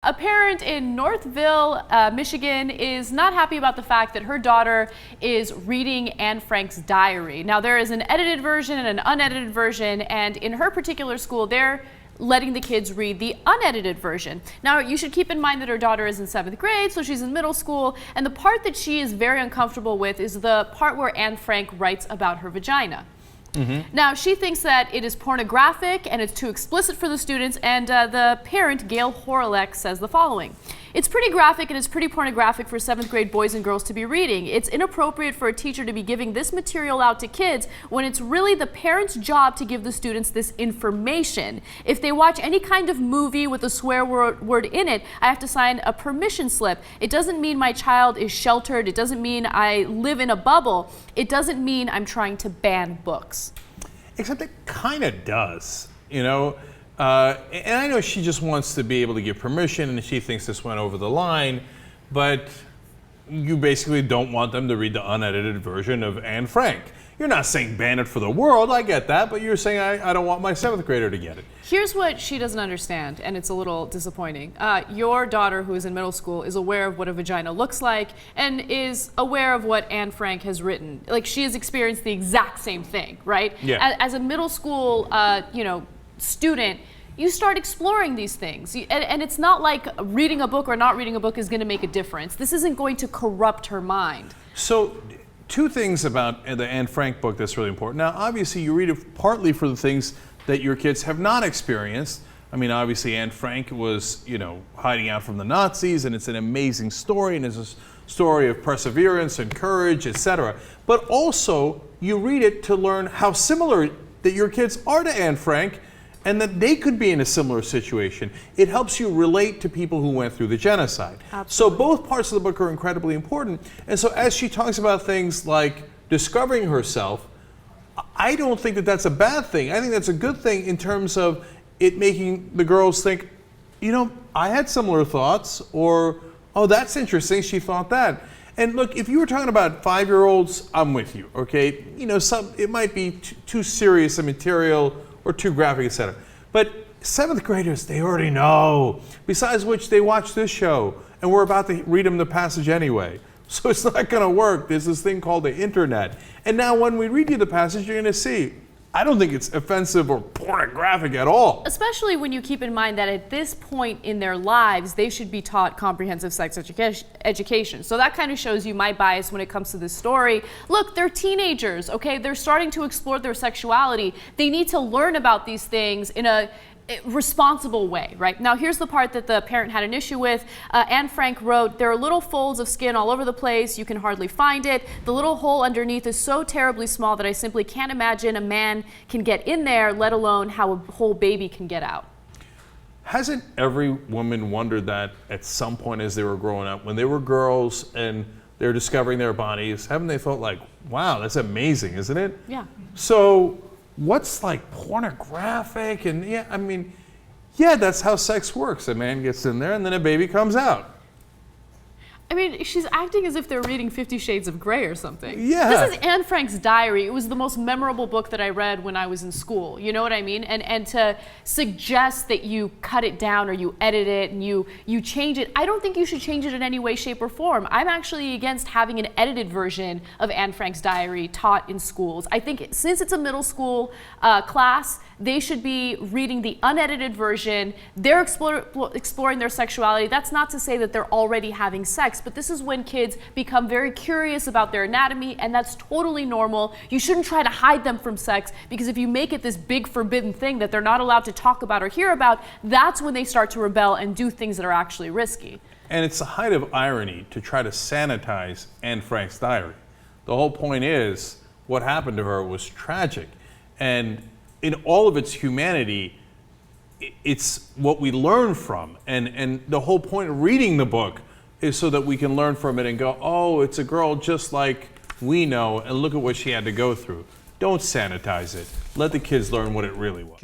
A parent in Northville, Michigan is not happy about the fact that her daughter is reading Anne Frank's diary. Now, there is an edited version and an unedited version, and in her particular school, they're letting the kids read the unedited version. Now, you should keep in mind that her daughter is in 7th grade, so she's in middle school, and the part that she is very uncomfortable with is the part where Anne Frank writes about her vagina. Now, she thinks that it is pornographic and it's too explicit for the students, and the parent, Gail Horalek, says the following. It's pretty graphic and it's pretty pornographic for 7th grade boys and girls to be reading. It's inappropriate for a teacher to be giving this material out to kids when it's really the parent's job to give the students this information. If they watch any kind of movie with a swear word in it, I have to sign a permission slip. It doesn't mean my child is sheltered. It doesn't mean I live in a bubble. It doesn't mean I'm trying to ban books. Except it kind of does, you know. And I know she just wants to be able to give permission, and she thinks this went over the line, but you basically don't want them to read the unedited version of Anne Frank. You're not saying ban it for the world, I get that, but you're saying I don't want my 7th grader to get it. Here's what she doesn't understand, and it's a little disappointing. Your daughter, who is in middle school, is aware of what a vagina looks like and is aware of what Anne Frank has written. Like, she has experienced the exact same thing, right? Yeah. As a middle school, student, you start exploring these things. And it's not like reading a book or not reading a book is going to make a difference. This isn't going to corrupt her mind. So, two things about the Anne Frank book that's really important. Now, obviously, you read it partly for the things that your kids have not experienced. I mean, obviously, Anne Frank was, hiding out from the Nazis, and it's an amazing story, and it's a story of perseverance and courage, etc. But also, you read it to learn how similar that your kids are to Anne Frank, and that they could be in a similar situation. It helps you relate to people who went through the genocide. Absolutely. So both parts of the book are incredibly important. And so as she talks about things like discovering herself, I don't think that that's a bad thing. I think that's a good thing in terms of it making the girls think, I had similar thoughts, or, oh, that's interesting, she thought that. And look, if you were talking about 5-year-olds, I'm with you, okay? It might be too serious a material or too graphic, etc. But 7th graders, they already know. Besides which, they watch this show, and we're about to read them the passage anyway. So it's not going to work. There's this thing called the internet. And now when we read you the passage, you're going to see, I don't think it's offensive or pornographic at all. Especially when you keep in mind that at this point in their lives, they should be taught comprehensive sex education. So that kind of shows you my bias when it comes to this story. Look, they're teenagers, okay? They're starting to explore their sexuality. They need to learn about these things in a responsible way, right? Now, here's the part that the parent had an issue with. Anne Frank wrote, there are little folds of skin all over the place. You can hardly find it. The little hole underneath is so terribly small that I simply can't imagine a man can get in there, let alone how a whole baby can get out. Hasn't every woman wondered that at some point as they were growing up, when they were girls and they're discovering their bodies, haven't they thought like, wow, that's amazing, isn't it? Yeah. So, what's like pornographic? And that's how sex works. A man gets in there and then a baby comes out. I mean, she's acting as if they're reading 50 Shades of Grey or something. Yeah. This is Anne Frank's diary. It was the most memorable book that I read when I was in school. You know what I mean? And to suggest that you cut it down or you edit it and you change it, I don't think you should change it in any way, shape, or form. I'm actually against having an edited version of Anne Frank's diary taught in schools. I think since it's a middle school class, they should be reading the unedited version. They're exploring their sexuality. That's not to say that they're already having sex, but this is when kids become very curious about their anatomy, and that's totally normal. You shouldn't try to hide them from sex, because if you make it this big forbidden thing that they're not allowed to talk about or hear about, that's when they start to rebel and do things that are actually risky. And it's the height of irony to try to sanitize Anne Frank's diary. The whole point is, what happened to her was tragic. And in all of its humanity, it's what we learn from. And the whole point of reading the book is so that we can learn from it and go, oh, it's a girl just like we know, and look at what she had to go through. Don't sanitize it. Let the kids learn what it really was.